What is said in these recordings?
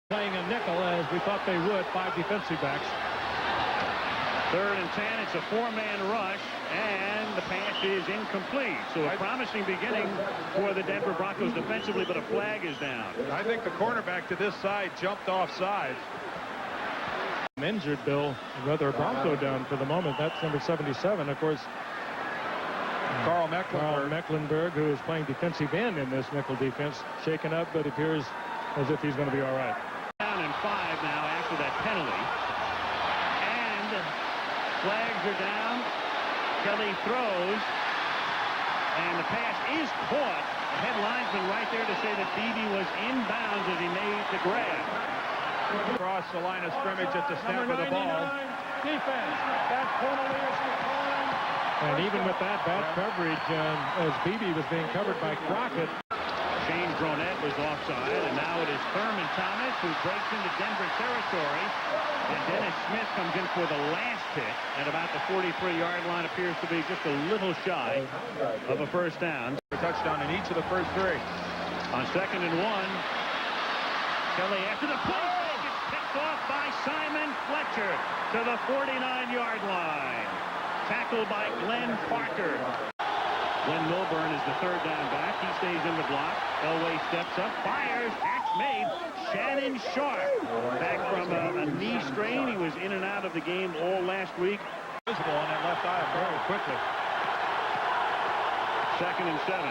Playing a nickel as we thought they would, 5 defensive backs. 3rd and 10. It's a 4-man rush, and the pass is incomplete. So a promising beginning for the Denver Broncos defensively, but a flag is down. I think the cornerback to this side jumped off sides. Injured, Bill, rather a Bronco down for the moment. That's number 77, of course. Carl Mecklenburg, who is playing defensive end in this nickel defense, shaken up, but appears as if he's going to be all right. Down in 5 now after that penalty. And flags are down. Kelly throws. And the pass is caught. The head linesman right there to say that Beebe was inbounds as he made the grab. Across the line of scrimmage at the snap of the ball. Defense. That penalty is declined. And even with that bad coverage, as Beebe was being covered by Crockett. Shane Dronette was offside, and now it is Thurman Thomas who breaks into Denver territory. And Dennis Smith comes in for the last hit at about the 43-yard line. Appears to be just a little shy of a first down. A touchdown in each of the first 3. On 2nd and 1, Kelly after the play fake is picked off by Simon Fletcher to the 49-yard line. Tackled by Glenn Parker. Glenn Milburn is the 3rd down back. He stays in the block. Elway steps up, fires, catch made. Shannon Sharp, back from a knee strain. He was in and out of the game all last week. Visible on that left eye very quickly. 2nd and 7.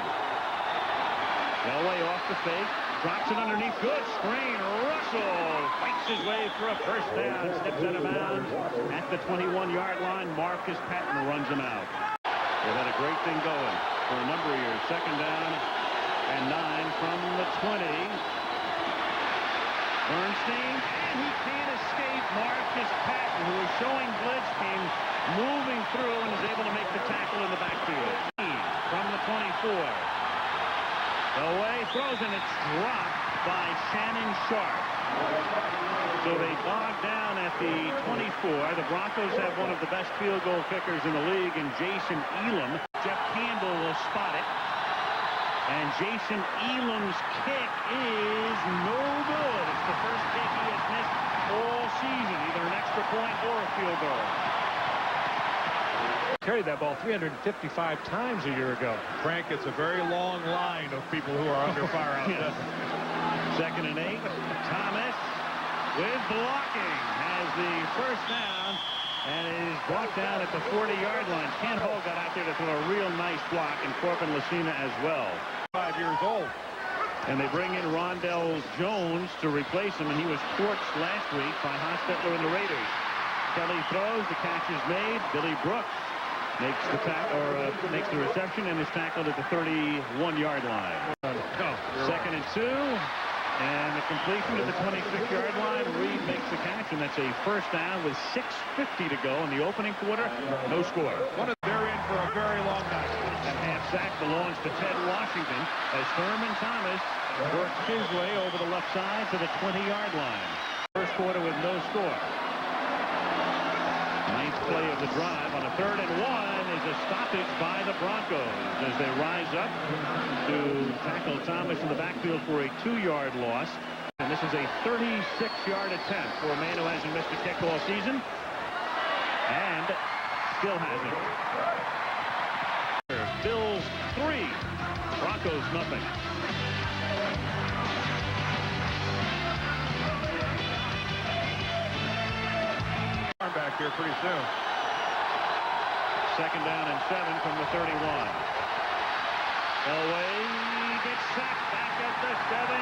Elway off the fake, drops it underneath. Good screen. Russell fights his way for a first down. Steps out of bounds at the 21-yard line. Marcus Patton runs him out. They've had a great thing going for a number of years. 2nd down and 9 from the 20. Bernstein, and he can't escape Marcus Patton, who is showing blitz, came moving through and is able to make the tackle in the backfield. From the 24. Elway throws, and it's dropped by Shannon Sharp. So they bogged down at the 24. The Broncos have one of the best field goal kickers in the league in Jason Elam. Jeff Campbell will spot it. And Jason Elam's kick is no good. It's the first kick he has missed all season, either an extra point or a field goal. Carried that ball 355 times a year ago. Frank, it's a very long line of people who are under fire out there. 2nd and 8. Thomas with blocking has the first down and is brought down at the 40-yard line. Ken Hall got out there to throw a real nice block, and Corbin Lucina as well. 5 years old. And they bring in Rondell Jones to replace him, and he was torched last week by Hostetler and the Raiders. Kelly throws, the catch is made. Billy Brooks makes the makes the reception and is tackled at the 31-yard line. 2nd and 2. And the completion to the 26-yard line. Reed makes the catch, and that's a first down with 6:50 to go in the opening quarter. No score. They're in for a very long night. And half sack belongs to Ted Washington as Thurman Thomas works his way over the left side to the 20-yard line. First quarter with no score. 9th play of the drive on a 3rd and 1 is a stoppage by the Broncos as they rise up to tackle Thomas in the backfield for a 2-yard loss. And this is a 36-yard attempt for a man who hasn't missed a kick all season and still hasn't. Bills 3, Broncos nothing. Back here pretty soon. 2nd down and 7 from the 31. Elway gets sacked back at the 17.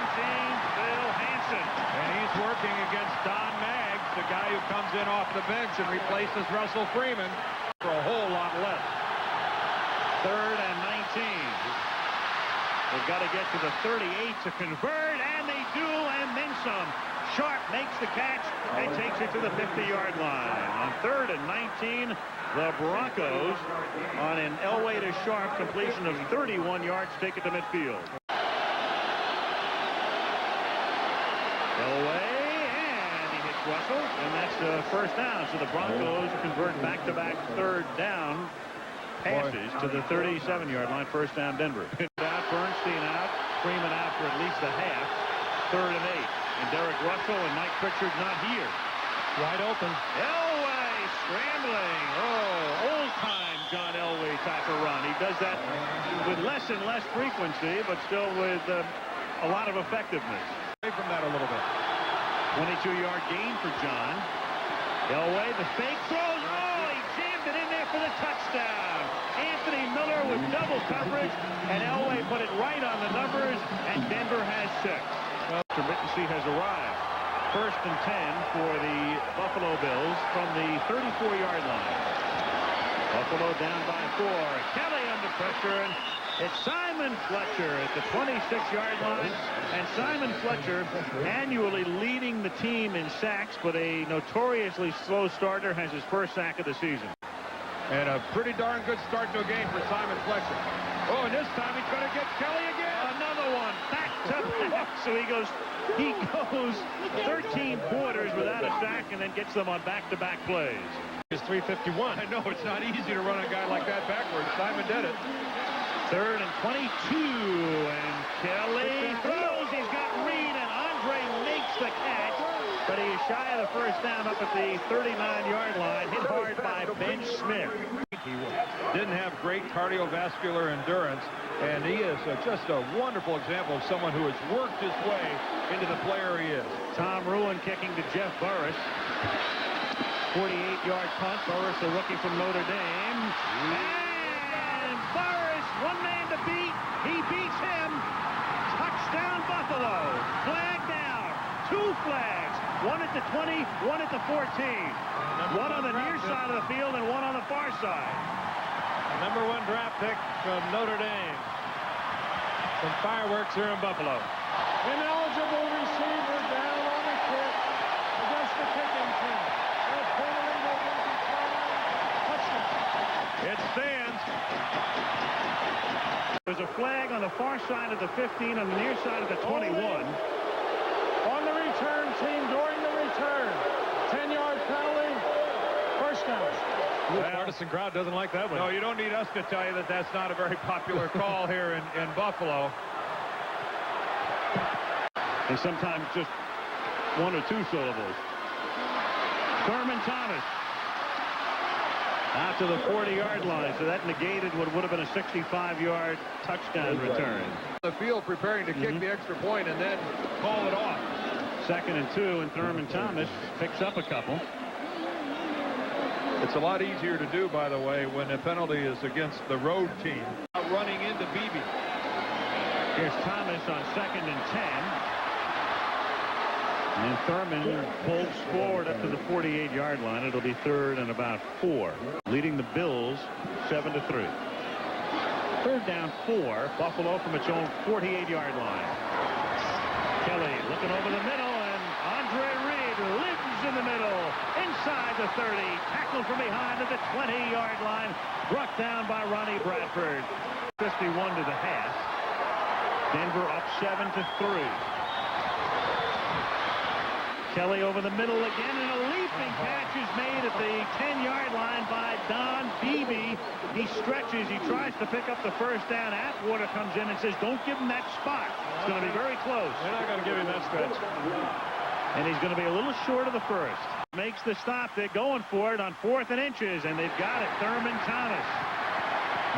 Bill Hansen. And he's working against Don Maggs, the guy who comes in off the bench and replaces Russell Freeman for a whole lot less. 3rd and 19. They've got to get to the 38 to convert, and they do, and then some. Sharp makes the catch and takes it to the 50-yard line. On 3rd and 19, the Broncos, on an Elway to Sharp completion of 31 yards, take it to midfield. Elway, and he hits Russell, and that's the first down. So the Broncos convert back-to-back 3rd down passes to the 37-yard line. First down, Denver. Out, Bernstein out, Freeman out for at least a half. 3rd and 8. And Derek Russell and Mike Pritchard not here. Wide open. Elway scrambling. Oh, old-time John Elway type of run. He does that with less and less frequency, but still with a lot of effectiveness. Away from that a little bit. 22-yard gain for John. Elway, the fake throws. Oh, he jammed it in there for the touchdown. Anthony Miller with double coverage, and Elway put it right on the numbers, and Denver has 6. Well, intermittency has arrived. 1st and 10 for the Buffalo Bills from the 34-yard line. Buffalo down by 4. Kelly under pressure, and it's Simon Fletcher at the 26-yard line. And Simon Fletcher annually leading the team in sacks, but a notoriously slow starter has his first sack of the season. And a pretty darn good start to a game for Simon Fletcher. Oh, and this time he's going to get Kelly again. Another one. Back to back. So he goes 13 quarters without a sack and then gets them on back-to-back plays. It's 3:51. I know it's not easy to run a guy like that backwards. Simon did it. 3rd and 22, and Kelly throws. He's got Reed, and Andre makes the catch, but he is shy of the first down up at the 39-yard line, hit hard by Ben Smith. He didn't have great cardiovascular endurance, and he is just a wonderful example of someone who has worked his way into the player he is. Tom Ruin kicking to Jeff Burris. 48-yard punt. Burris, a rookie from Notre Dame. And Burris, one man to beat. He beats him. Touchdown Buffalo. Flag down. 2 flags. One at the 20, one at the 14. One on the near side of the field and one on the far side. Number 1 draft pick from Notre Dame. Some fireworks here in Buffalo. Ineligible receiver down on the kick against the kicking team. It stands. There's a flag on the far side of the 15, on the near side of the 21. On the return team during the return. 10-yard penalty. First down. The partisan crowd doesn't like that one. No, you don't need us to tell you that that's not a very popular call here in Buffalo. And sometimes just 1 or 2 syllables. Thurman Thomas out to the 40-yard line, so that negated what would have been a 65-yard touchdown return. The field preparing to kick the extra point and then call it off. 2nd and 2, and Thurman Thomas picks up a couple. It's a lot easier to do, by the way, when a penalty is against the road team. Running into Beebe. Here's Thomas on 2nd and 10. And Thurman pulls forward up to the 48-yard line. It'll be 3rd and about 4. Leading the Bills 7-3. 3rd down 4. Buffalo from its own 48-yard line. Kelly looking over the middle, and Andre Reed lives in the middle. Inside the 30. Tackled from behind at the 20-yard line. Brought down by Ronnie Bradford. 51 to the half. Denver up 7-3. Kelly over the middle again, and a leaping catch is made at the 10-yard line by Don Beebe. He stretches. He tries to pick up the first down. Atwater comes in and says, don't give him that spot. It's going to be very close. They're not going to give him that stretch. And he's going to be a little short of the first. Makes the stop. They're going for it on 4th and inches, and they've got it. Thurman Thomas.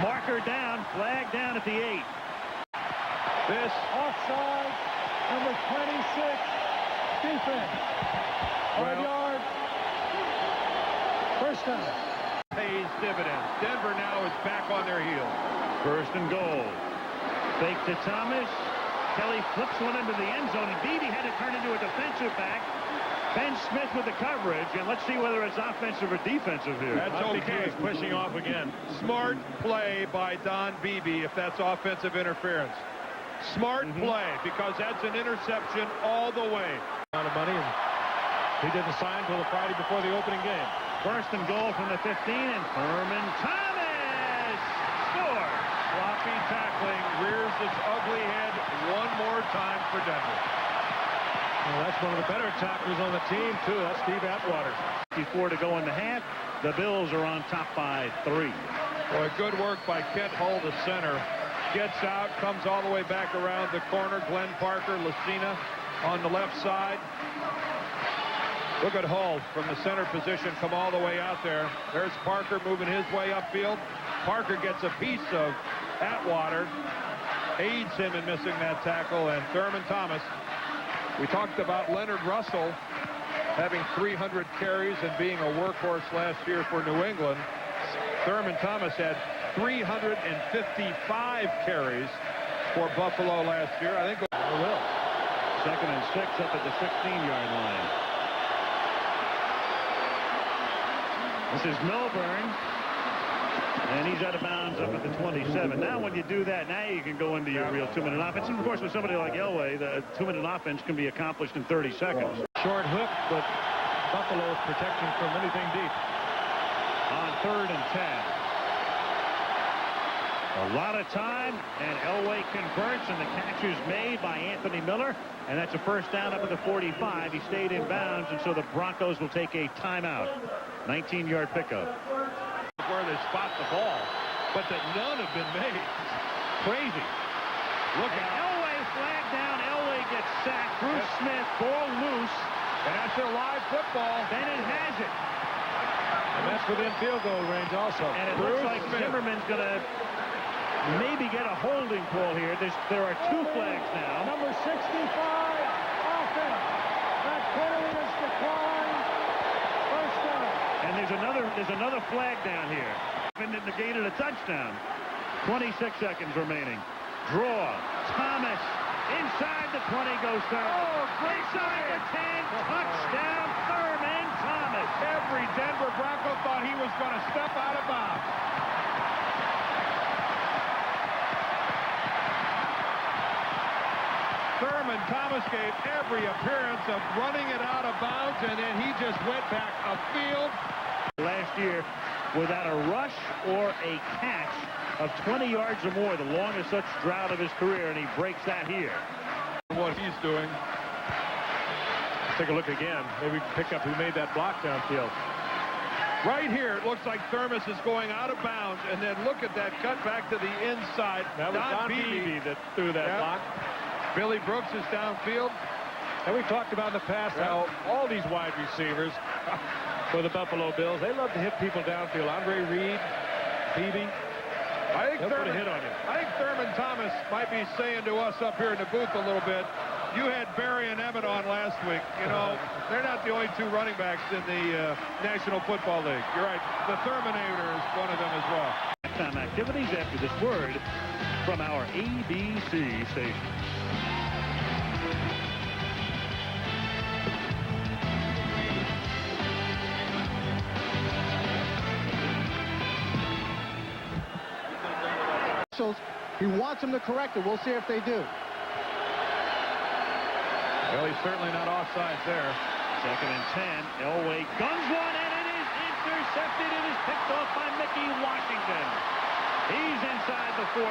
Marker down. Flag down at the 8. This offside, number 26. Defense. 5 yard. First down. Pays dividends. Denver now is back on their heels. 1st and goal. Fake to Thomas. Kelly flips one into the end zone, and Beebe had to turn into a defensive back. Ben Smith with the coverage, and let's see whether it's offensive or defensive here. That's okay. He's pushing off again. Smart play by Don Beebe if that's offensive interference. Smart play, because that's an interception all the way. Amount of money, and he didn't sign until the Friday before the opening game. 1st and goal from the 15, and Thurman Thomas scores. Sloppy tackling rears its ugly head one more time for Denver. Well, that's one of the better tacklers on the team, too. That's Steve Atwater. Before to go in the half, the Bills are on top by 3. Boy, good work by Kent Hull, the center. Gets out, comes all the way back around the corner. Glenn Parker, Lucina on the left side. Look at Hull from the center position come all the way out there. There's Parker moving his way upfield. Parker gets a piece of Atwater, aids him in missing that tackle, and Thurman Thomas. We talked about Leonard Russell having 300 carries and being a workhorse last year for New England. Thurman Thomas had 355 carries for Buffalo last year. I think they will. 2nd and 6 up at the 16-yard line. This is Milburn, and he's out of bounds up at the 27. Now when you do that, now you can go into your real 2-minute offense. And of course, with somebody like Elway, the 2-minute offense can be accomplished in 30 seconds. Short hook, but Buffalo is protecting from anything deep. On 3rd and 10. A lot of time, and Elway converts, and the catch is made by Anthony Miller, and that's a first down up at the 45. He stayed in bounds, and so the Broncos will take a timeout. 19-yard pickup. Where they spot the ball, but that none have been made. Crazy. Look at out. Elway flagged down. Elway gets sacked. Bruce Smith, ball loose. And that's their live football. Bennett has it. And that's within field goal range also. And it looks like Zimmerman's going to maybe get a holding call here. There are 2 flags now. Number 65, offense. That penalty is declined. First down. And there's another flag down here. And it negated a touchdown. 26 seconds remaining. Draw. Thomas. Inside the 20 goes Thurman. Inside the 10. Touchdown Thurman Thomas. Every Denver Bronco thought he was going to step out of bounds. Thurman Thomas gave every appearance of running it out of bounds, and then he just went back upfield. Last year, without a rush or a catch of 20 yards or more, the longest such drought of his career, and he breaks that here. What he's doing. Let's take a look again. Maybe pick up who made that block downfield. Right here, it looks like Thurman is going out of bounds, and then look at that cut back to the inside. That was Don Beebe that threw that block. Billy Brooks is downfield. And we've talked about in the past how all these wide receivers for the Buffalo Bills, they love to hit people downfield. Andre Reed, Beebe. I think They'll put a hit on you. I think Thurman Thomas might be saying to us up here in the booth a little bit, you had Barry and Emmett on last week. You know, they're not the only 2 running backs in the National Football League. You're right. The Thurminator is one of them as well. Time activities after this word from our ABC station. He wants them to correct it. We'll see if they do. Well, he's certainly not offsides there. 2nd and 10. Elway guns one, and it is intercepted. It is picked off by Mickey Washington. He's inside the 40,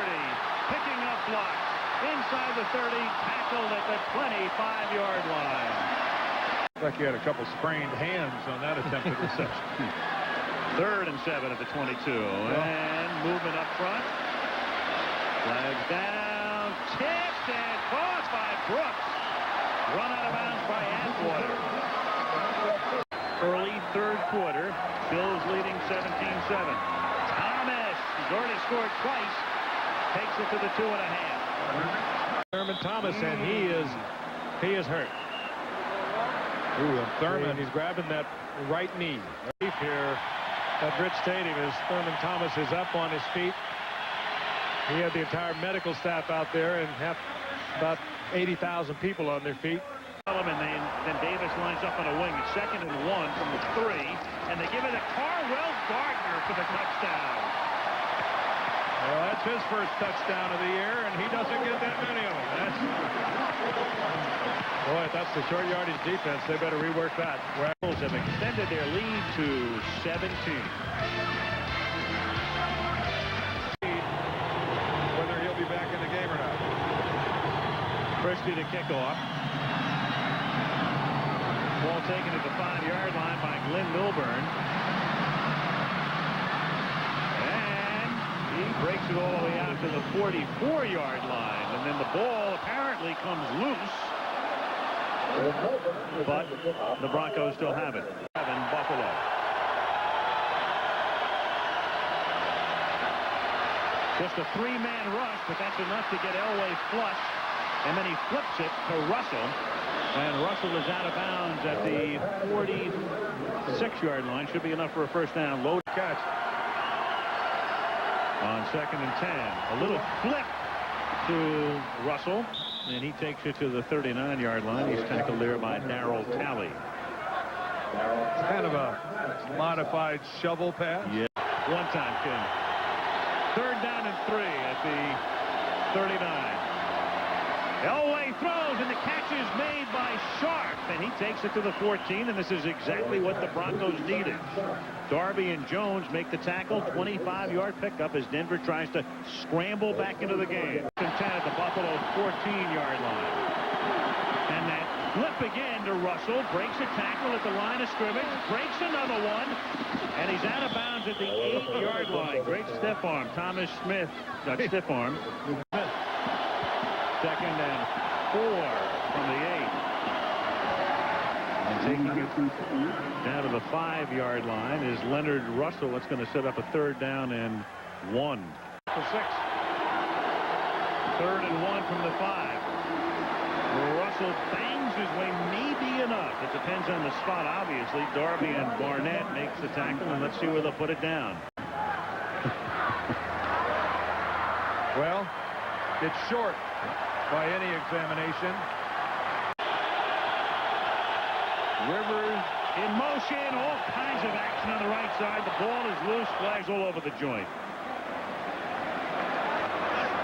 picking up blocks. Inside the 30, tackled at the 25-yard line. Looks like he had a couple sprained hands on that attempted reception. 3rd and 7 at the 22. And movement up front. Flags down, tipped and caught by Brooks. Run out of bounds by Atwater. Early 3rd quarter, Bills leading 17-7. Thomas, he's already scored twice, takes it to the 2.5. Thurman Thomas, and he is hurt. Ooh, and Thurman, he's grabbing that right knee. Here at Rich Stadium as Thurman Thomas is up on his feet. He had the entire medical staff out there and about 80,000 people on their feet. And then Davis lines up on a wing. It's 2nd and 1 from the 3, and they give it to Carwell Gardner for the touchdown. Well, that's his first touchdown of the year, and he doesn't get that many of them. Boy, if that's the short yardage defense, they better rework that. Rebels have extended their lead to 17. Whether he'll be back in the game or not. Christie to kick off. Ball taken at the 5-yard line by Glenn Milburn. And he breaks it all the way out to the 44-yard line. And then the ball apparently comes loose. but the Broncos still have it. Buffalo. Just a three-man rush, but that's enough to get Elway flush, and then he flips it to Russell, and Russell is out of bounds at the 46-yard line. Should be enough for a first down. Low catch on 2nd and 10. A little flip to Russell, and he takes it to the 39-yard line. He's tackled there by Darryl Talley. It's kind of a modified shovel pass. Yeah. One time, Ken. 3rd down and 3 at the 39. Elway throws, and the catch is made by Sharp, and he takes it to the 14, and this is exactly what the Broncos needed. Darby and Jones make the tackle. 25-yard pickup as Denver tries to scramble back into the game. 10 at the Buffalo 14-yard line. And that flip again to Russell, breaks a tackle at the line of scrimmage, breaks another one, and he's out of bounds at the 8-yard line. Great stiff arm. Thomas Smith got stiff arm. 2nd and 4 from the 8. And taking it down to the 5-yard line is Leonard Russell. That's going to set up a 3rd down and 1. For 6. 3rd and 1 from the 5. Russell bangs his way, maybe enough. It depends on the spot, obviously. Darby and Barnett makes the tackle, and let's see where they'll put it down. Well, it's short by any examination. Rivers in motion, all kinds of action on the right side. The ball is loose, flags all over the joint.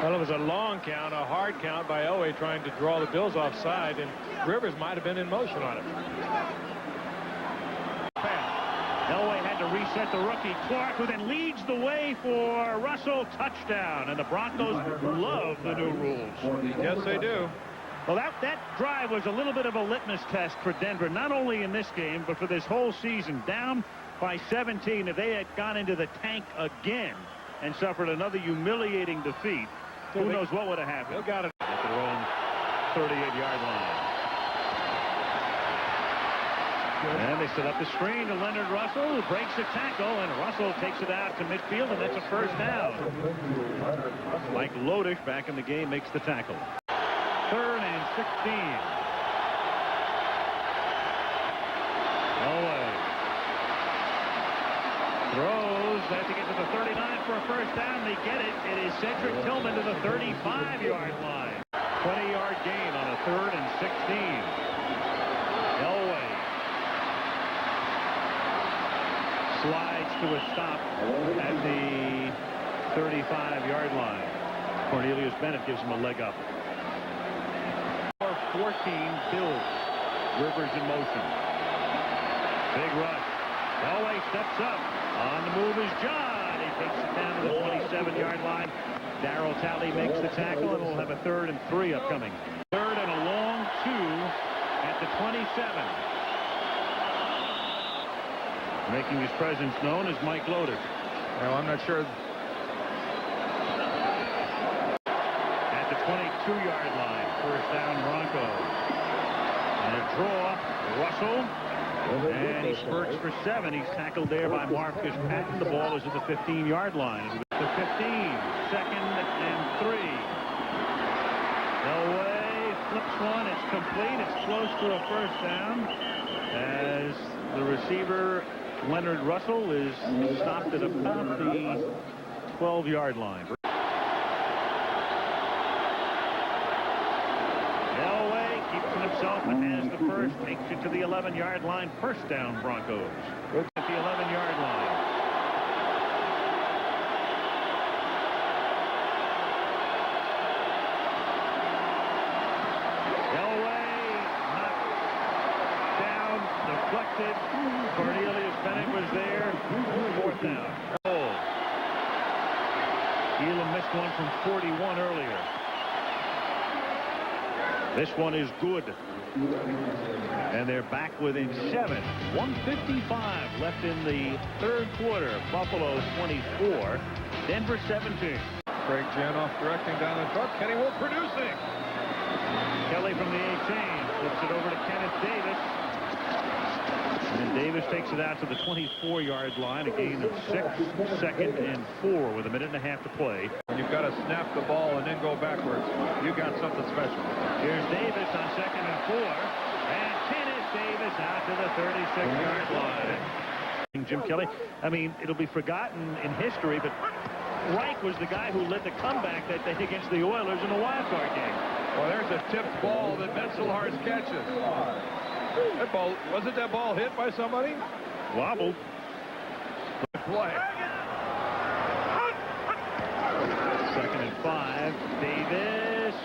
Well, it was a long count, a hard count by Elway trying to draw the Bills offside, and Rivers might have been in motion on it. Elway had to reset the rookie. Clark, who then leads the way for Russell, touchdown. And the Broncos love the new rules. Yes, they do. Well, that drive was a little bit of a litmus test for Denver, not only in this game, but for this whole season. Down by 17, if they had gone into the tank again and suffered another humiliating defeat, who knows what would have happened. They got it at their own 38-yard line. And they set up the screen to Leonard Russell, who breaks the tackle, and Russell takes it out to midfield, and that's a first down. Mike Lodish, back in the game, makes the tackle. 3rd and 16. Elway throws. They have to get to the 39 for a first down. They get it. It is Cedric Tillman to the 35-yard line. 20-yard gain on a 3rd and 16. Elway slides to a stop at the 35-yard line. Cornelius Bennett gives him a leg up. 14 Bills. Rivers in motion. Big rush. Elway steps up. On the move is John. He takes it down to the 27-yard line. Darryl Talley makes the tackle, and we'll have a 3rd and 3 upcoming. 3rd and a long 2 at the 27. Making his presence known as Mike Lodish. Well, I'm not sure. At the 22-yard line, first down Broncos. And a draw, Russell. And he spurts for 7. He's tackled there by Marcus Patton. The ball is at the 15-yard line. The 15, 2nd and 3. Elway flips one. It's complete. It's close to a first down as the receiver, Leonard Russell, is stopped at about the 12-yard line. Elway keeps it himself and has the first, takes it to the 11-yard line. First down, Broncos. At the 11-yard line. Elway knocked down, deflected. Cornelius Bennett was there. 4th down. Elam missed one from 41 earlier. This one is good. And they're back within 7. 1:55 left in the 3rd quarter. Buffalo 24, Denver 17. Craig Janoff directing down the truck. Kenny Wolf producing. Kelly from the 18. Flips it over to Kenneth Davis. And Davis takes it out to the 24-yard line, a gain of 6, 2nd and 4 with a minute and a half to play. When you've got to snap the ball and then go backwards, you got something special. Here's Davis on 2nd and 4. And Kenneth Davis out to the 36-yard line. Jim Kelly, I mean, it'll be forgotten in history, but Reich was the guy who led the comeback that day against the Oilers in the wild card game. Well, there's a tipped ball that Metzelharst catches. That ball, wasn't that ball hit by somebody? Wobbled. Play. 2nd and 5. Davis.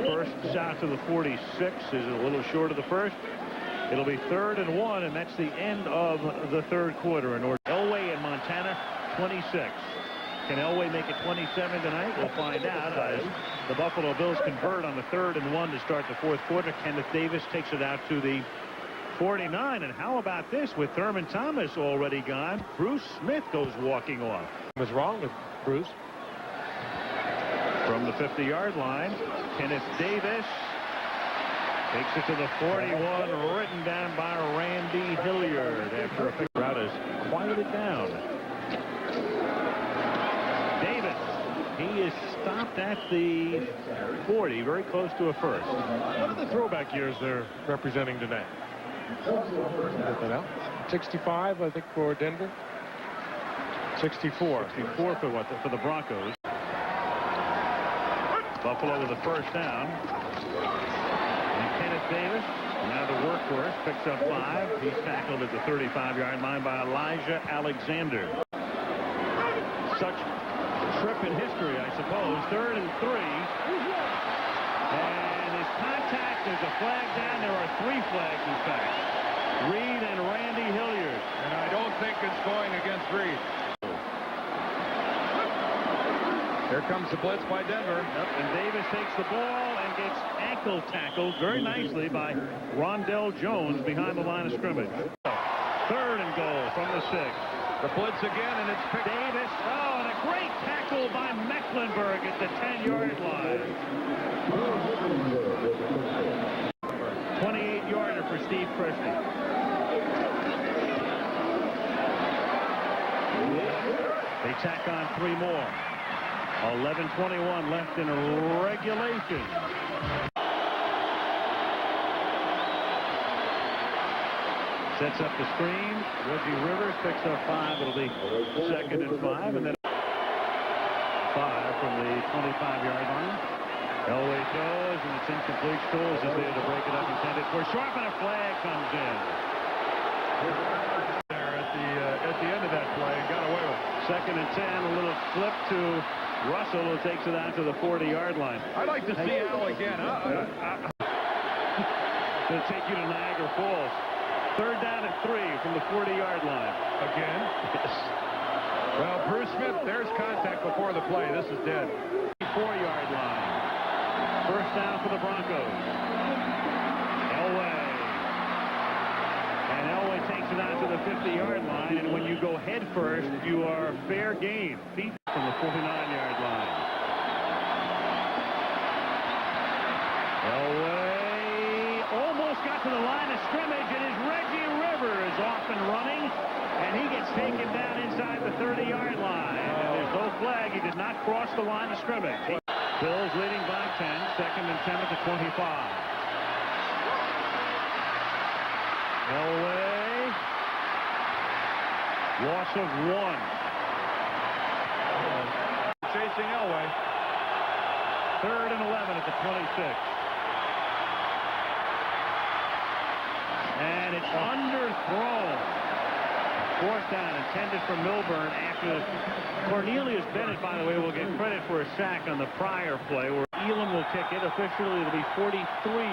First shot to the 46 is a little short of the first. It'll be 3rd and 1, and that's the end of the third quarter. In order, Elway in Montana, 26. Can Elway make it 27 tonight? We'll find out as the Buffalo Bills convert on the 3rd and 1 to start the fourth quarter. Kenneth Davis takes it out to the 49. And how about this with Thurman Thomas already gone? Bruce Smith goes walking off. What's wrong with Bruce? From the 50-yard line, Kenneth Davis takes it to the 41, written down by Randy Hilliard after a pick. Route has quieted down. Davis, he is stopped at the 40, very close to a first. What are the throwback years they're representing tonight? 65, I think, for Denver. 64. 64 for what? For the Broncos. Buffalo with a first down. And Kenneth Davis, now the workhorse, picks up 5. He's tackled at the 35-yard line by Elijah Alexander. Such trip in history, I suppose. 3rd and 3. And his contact, there's a flag down. There are 3 flags, in fact. Reed and Randy Hilliard. And I don't think it's going against Reed. Here comes the blitz by Denver. Yep, and Davis takes the ball and gets ankle tackled very nicely by Rondell Jones behind the line of scrimmage. 3rd and goal from the 6. The blitz again, and it's picked. Davis, and a great tackle by Mecklenburg at the 10-yard line. 28-yarder for Steve Christie. They tack on 3 more. 11:21 left in regulation. Sets up the screen. Reggie Rivers picks up 5. It'll be 2nd and 5, and then 5 from the 25-yard line. Elway throws, and it's incomplete. Stoles is there to break it up, intended for Sharp, and a flag comes in. There at the end of that play, and got away with it. 2nd and 10, a little flip to Russell, who takes it out to the 40-yard line. I'd like to see Al again. Going to take you to Niagara Falls. 3rd down and 3 from the 40-yard line. Again? Yes. Well, Bruce Smith, there's contact before the play. This is dead. 4-yard line. First down for the Broncos. Elway. And Elway takes it out to the 50-yard line, and when you go head first, you are fair game. Feet from the 49-yard line. Elway almost got to the line of scrimmage, and his Reggie Rivers off and running, and he gets taken down inside the 30-yard line. And there's no flag. He did not cross the line of scrimmage. Bills leading by 10, 2nd and 10 at the 25. Elway. Loss of 1. Chasing Elway. 3rd and 11 at the 26. And it's underthrown. 4th down intended for Milburn after Cornelius Bennett, by the way, will get credit for a sack on the prior play where Elam will kick it. Officially, it'll be 43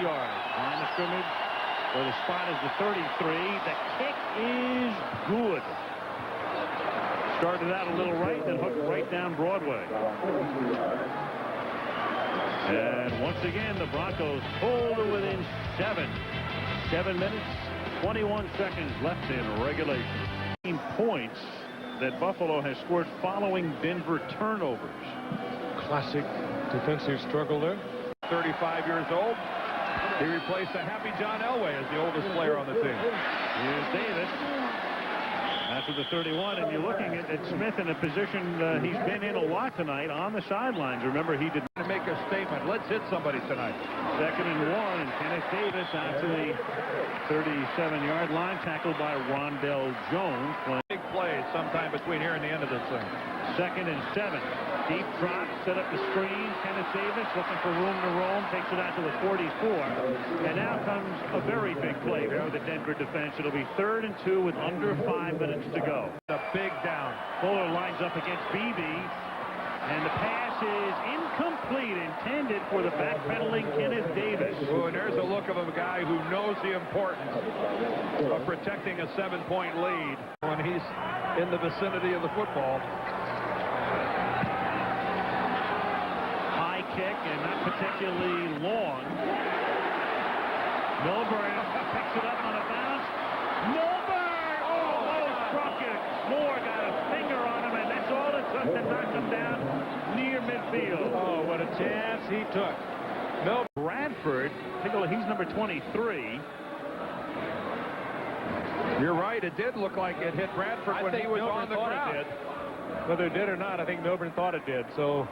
yards. Line of scrimmage where the spot is the 33. The kick is good. Started out a little right, then hooked right down Broadway. And once again, the Broncos pull to within 7. 7 minutes, 21 seconds left in regulation. Points that Buffalo has scored following Denver turnovers. Classic defensive struggle there. 35 years old. He replaced a happy John Elway as the oldest player on the team. Here's Davis after the 31, and you're looking at Smith in a position he's been in a lot tonight on the sidelines. Remember, he did To make a statement, let's hit somebody tonight. 2nd and 1, and Kenneth Davis out to the 37-yard line, tackled by Rondell Jones. Big plays sometime between here and the end of this thing. 2nd and 7. Deep drop, set up the screen. Kenneth Davis looking for room to roam, takes it out to the 44. And now comes a very big play for the Denver defense. It'll be 3rd and 2 with under 5 minutes to go. A big down. Fuller lines up against Beebe, and the pass is incomplete, intended for the backpedaling Kenneth Davis. Oh, and there's a look of a guy who knows the importance of protecting a 7-point lead when he's in the vicinity of the football. High kick, and not particularly long. Milburn picks it up on a bounce. Milburn! Oh, struck it. Moore got a finger on him, and that's all it took to knock him down near midfield. Oh, what a chance he took. Bradford, he's number 23. You're right, it did look like it hit Bradford when he was on the ground. Whether it did or not, I think Milburn thought it did. So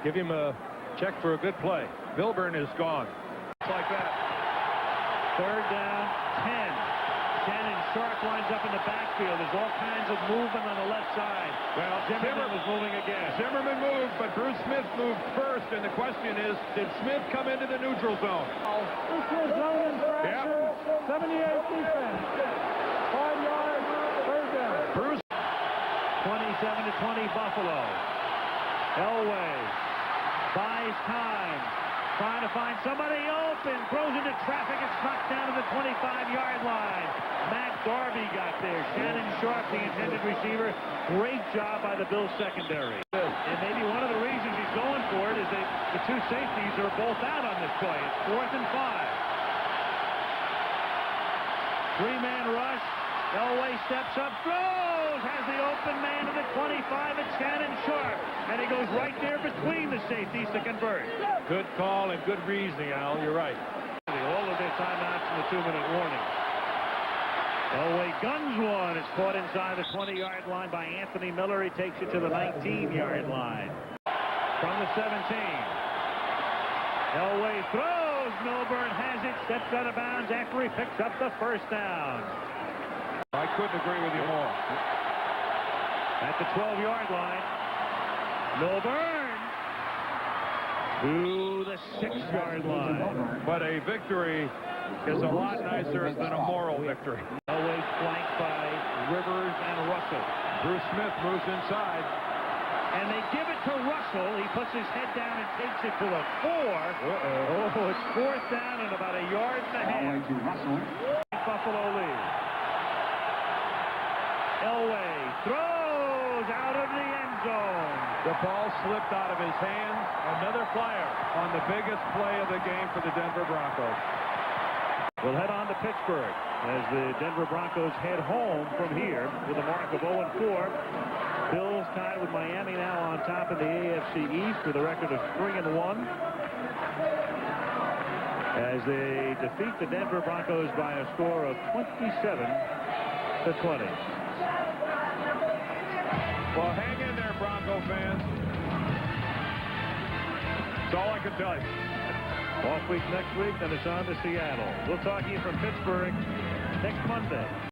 give him a check for a good play. Milburn is gone. Just like that. 3rd down, 10. Shannon Sharp lines up in the backfield. There's all kinds of movement on the left side. Well, Zimmerman was moving again. Zimmerman moved, but Bruce Smith moved first, and the question is, did Smith come into the neutral zone? Neutral zone infraction. 78 defense. 5 yards. 3rd down. Bruce. 27-20 Buffalo. Elway buys time. Trying to find somebody open. Throws into traffic. It's knocked down to the 25-yard line. Matt Darby got there. Shannon Sharp, the intended receiver. Great job by the Bills secondary. And maybe one of the reasons he's going for it is that the 2 safeties are both out on this play. It's 4th and 5. 3-man rush. Elway steps up, throws, has the open man to the 25. It's Shannon Sharp, and he goes right there between the safeties to convert. Good call and good reasoning, Al. You're right. All of their timeouts and the 2-minute warning. Elway guns one. It's caught inside the 20-yard line by Anthony Miller. He takes it to the 19-yard line. From the 17. Elway throws. Milburn has it. Steps out of bounds after he picks up the 1st down. I couldn't agree with you more. At the 12-yard line, Milburn to the 6-yard line. But a victory is a lot nicer than a moral victory. Elway flanked by Rivers and Russell. Bruce Smith moves inside. And they give it to Russell. He puts his head down and takes it to the 4. Oh, it's 4th down and about a yard and a half. Buffalo lead. Elway throws out of the end zone. The ball slipped out of his hands. Another flyer on the biggest play of the game for the Denver Broncos. We'll head on to Pittsburgh as the Denver Broncos head home from here with a mark of 0-4. Bills tied with Miami now on top of the AFC East with a record of 3-1. As they defeat the Denver Broncos by a score of 27-20. Well, hang in there, Bronco fans. That's all I can tell you. Off week next week, then it's on to Seattle. We'll talk to you from Pittsburgh next Monday.